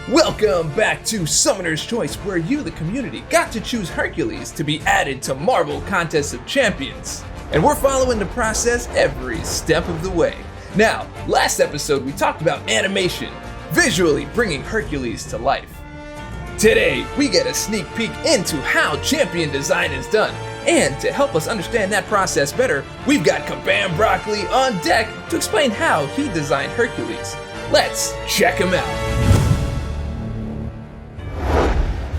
Welcome back to Summoner's Choice, where you, the community, got to choose Hercules to be added to Marvel Contest of Champions. And we're following the process every step of the way. Now, last episode we talked about animation, visually bringing Hercules to life. Today, we get a sneak peek into how champion design is done. And to help us understand that process better, we've got Kabam Broccoli on deck to explain how he designed Hercules. Let's check him out.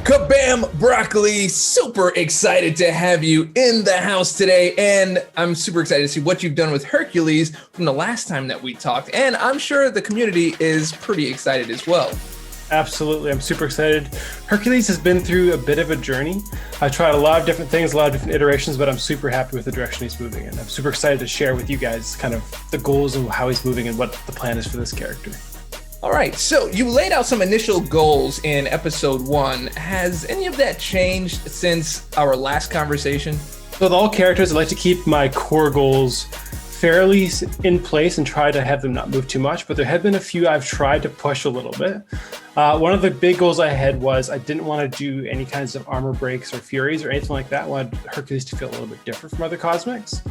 Kabam Broccoli, super excited to have you in the house today, and I'm super excited to see what you've done with Hercules from the last time that we talked, and I'm sure the community is pretty excited as well. Absolutely, I'm super excited. Hercules has been through a bit of a journey. I tried a lot of different things, a lot of different iterations, but I'm super happy with the direction he's moving in. I'm super excited to share with you guys kind of the goals of how he's moving and what the plan is for this character. All right, so you laid out some initial goals in episode 1. Has any of that changed since our last conversation? So with all characters, I like to keep my core goals fairly in place and try to have them not move too much, but there have been a few I've tried to push a little bit. One of the big goals I had was I didn't want to do any kinds of armor breaks or furies or anything like that. I wanted Hercules to feel a little bit different from other cosmics.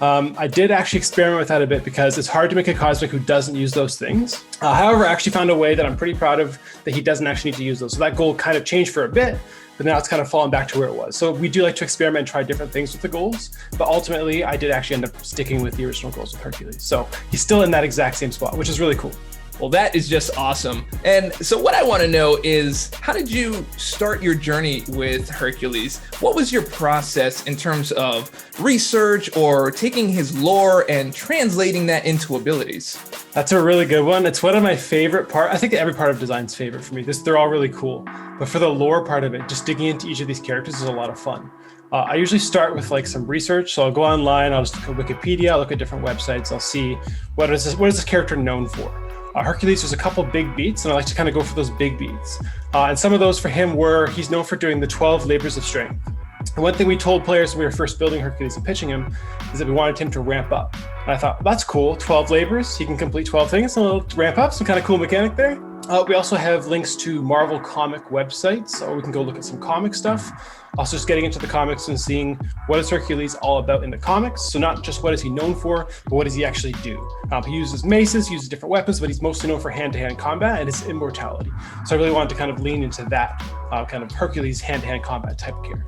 I did actually experiment with that a bit because it's hard to make a cosmic who doesn't use those things. However, I actually found a way that I'm pretty proud of that he doesn't actually need to use those. So that goal kind of changed for a bit, but now it's kind of fallen back to where it was. So we do like to experiment and try different things with the goals, but ultimately I did actually end up sticking with the original goals with Hercules. So he's still in that exact same spot, which is really cool. Well, that is just awesome. And so what I want to know is, how did you start your journey with Hercules? What was your process in terms of research or taking his lore and translating that into abilities? That's a really good one. It's one of my favorite parts. I think every part of design's favorite for me. They're all really cool. But for the lore part of it, just digging into each of these characters is a lot of fun. I usually start with like some research. So I'll go online, I'll just look at Wikipedia, I'll look at different websites, I'll see what is this character known for. Hercules, there's a couple big beats, and I like to kind of go for those big beats. And some of those for him were, he's known for doing the 12 labors of strength. And one thing we told players when we were first building Hercules and pitching him is that we wanted him to ramp up. And I thought, that's cool, 12 labors, he can complete 12 things, a little ramp up, some kind of cool mechanic there. We also have links to Marvel comic websites, or we can go look at some comic stuff. Also just getting into the comics and seeing what is Hercules all about in the comics. So not just what is he known for, but what does he actually do? He uses maces, he uses different weapons, but he's mostly known for hand-to-hand combat and his immortality. So I really wanted to kind of lean into that kind of Hercules hand-to-hand combat type of character.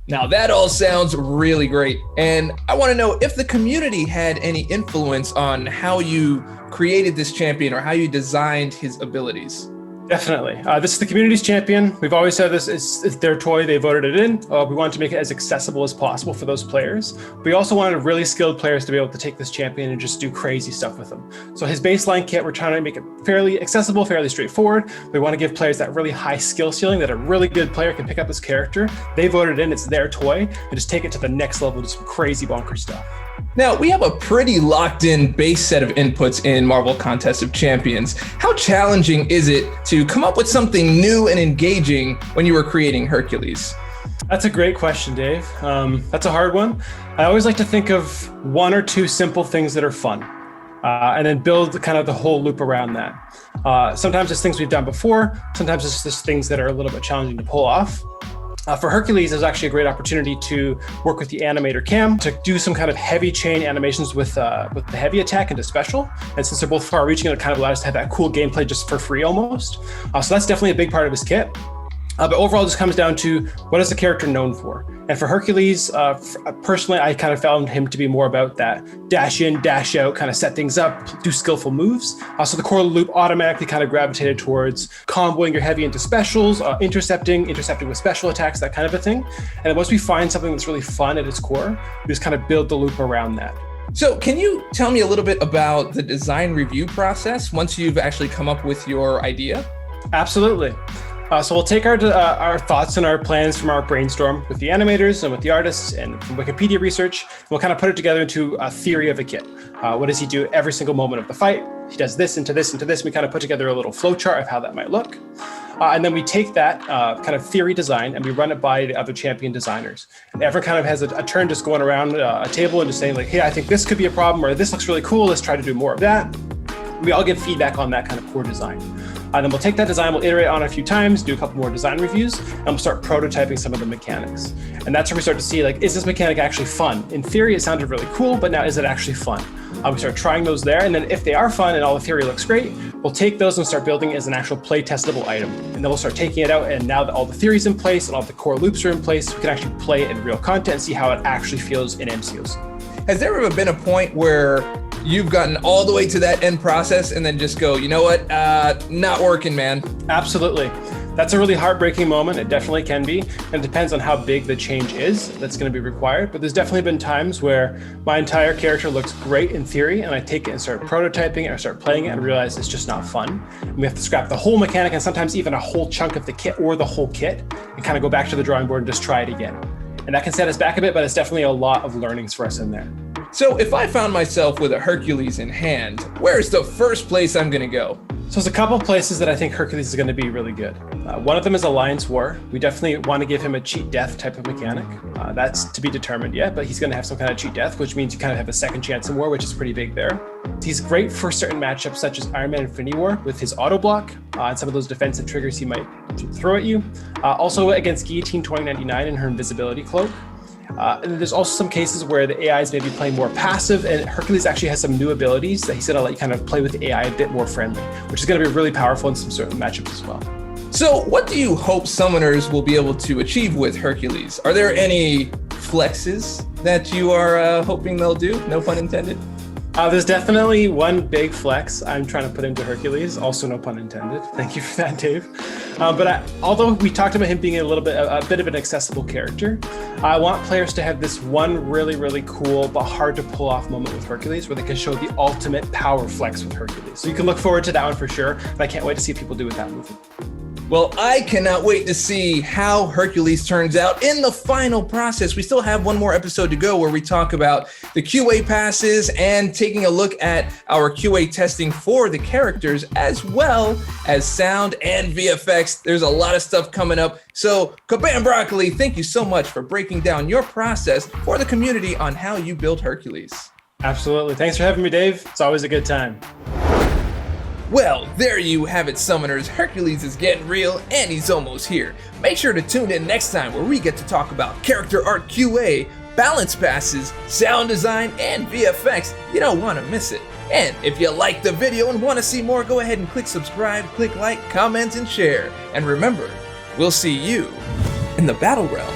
Now that all sounds really great. And I want to know if the community had any influence on how you created this champion or how you designed his abilities. Definitely. This is the community's champion. We've always said this is their toy. They voted it in. We wanted to make it as accessible as possible for those players. We also wanted really skilled players to be able to take this champion and just do crazy stuff with them. So his baseline kit, we're trying to make it fairly accessible, fairly straightforward. We want to give players that really high skill ceiling that a really good player can pick up this character. They voted in, it's their toy, and just take it to the next level, just some crazy bonkers stuff. Now, we have a pretty locked-in base set of inputs in Marvel Contest of Champions. How challenging is it to come up with something new and engaging when you were creating Hercules? That's a great question, Dave. That's a hard one. I always like to think of one or two simple things that are fun, and then build kind of the whole loop around that. Sometimes it's things we've done before. Sometimes it's just things that are a little bit challenging to pull off. For Hercules, there's actually a great opportunity to work with the animator Cam to do some kind of heavy chain animations with the heavy attack into special. And since they're both far-reaching, it kind of allows us to have that cool gameplay just for free almost. So that's definitely a big part of his kit. But overall, it just comes down to what is the character known for? And for Hercules, personally, I kind of found him to be more about that dash in, dash out, kind of set things up, do skillful moves. So the core loop automatically kind of gravitated towards comboing your heavy into specials, intercepting with special attacks, that kind of a thing. And then once we find something that's really fun at its core, we just kind of build the loop around that. So can you tell me a little bit about the design review process once you've actually come up with your idea? Absolutely. So we'll take our thoughts and our plans from our brainstorm with the animators and with the artists and from Wikipedia research. We'll kind of put it together into a theory of a kit. What does he do every single moment of the fight? He does this into this into this. We kind of put together a little flow chart of how that might look. And then we take that kind of theory design and we run it by the other champion designers. And everyone kind of has a turn just going around a table and just saying like, hey, I think this could be a problem, or this looks really cool. Let's try to do more of that. We all get feedback on that kind of core design. And then we'll take that design, we'll iterate on it a few times, do a couple more design reviews, and we'll start prototyping some of the mechanics. And that's where we start to see, like, is this mechanic actually fun? In theory, it sounded really cool, but now is it actually fun? We start trying those there, and then if they are fun and all the theory looks great, we'll take those and start building it as an actual play testable item. And then we'll start taking it out, and now that all the theory's in place and all the core loops are in place, we can actually play it in real content and see how it actually feels in MCoC. Has there ever been a point where you've gotten all the way to that end process and then just go, you know what, not working, man? Absolutely. That's a really heartbreaking moment. It definitely can be. And it depends on how big the change is that's going to be required. But there's definitely been times where my entire character looks great in theory, and I take it and start prototyping it or start playing it and realize it's just not fun. And we have to scrap the whole mechanic and sometimes even a whole chunk of the kit or the whole kit and kind of go back to the drawing board and just try it again. And that can set us back a bit, but it's definitely a lot of learnings for us in there. So if I found myself with a Hercules in hand, where's the first place I'm going to go? So there's a couple places that I think Hercules is going to be really good. One of them is Alliance War. We definitely want to give him a cheat death type of mechanic. That's to be determined yet, but he's going to have some kind of cheat death, which means you kind of have a second chance in war, which is pretty big there. He's great for certain matchups such as Iron Man Infinity War with his auto block and some of those defensive triggers he might throw at you. Also against Guillotine 2099 and her invisibility cloak. And there's also some cases where the AIs may be playing more passive, and Hercules actually has some new abilities that he's going to let you kind of play with the AI a bit more friendly, which is going to be really powerful in some certain matchups as well. So what do you hope summoners will be able to achieve with Hercules? Are there any flexes that you are hoping they'll do? No pun intended. There's definitely one big flex I'm trying to put into Hercules, also no pun intended. Thank you for that, Dave. Although we talked about him being a bit of an accessible character, I want players to have this one really, really cool but hard to pull off moment with Hercules where they can show the ultimate power flex with Hercules. So you can look forward to that one for sure, and I can't wait to see people do with that movie. Well, I cannot wait to see how Hercules turns out in the final process. We still have one more episode to go where we talk about the QA passes and taking a look at our QA testing for the characters as well as sound and VFX. There's a lot of stuff coming up. So Kabam Broccoli, thank you so much for breaking down your process for the community on how you build Hercules. Absolutely. Thanks for having me, Dave. It's always a good time. Well, there you have it, Summoners. Hercules is getting real, and he's almost here. Make sure to tune in next time where we get to talk about character art QA, balance passes, sound design, and VFX. You don't want to miss it. And if you liked the video and want to see more, go ahead and click subscribe, click like, comment, and share. And remember, we'll see you in the Battle Realm.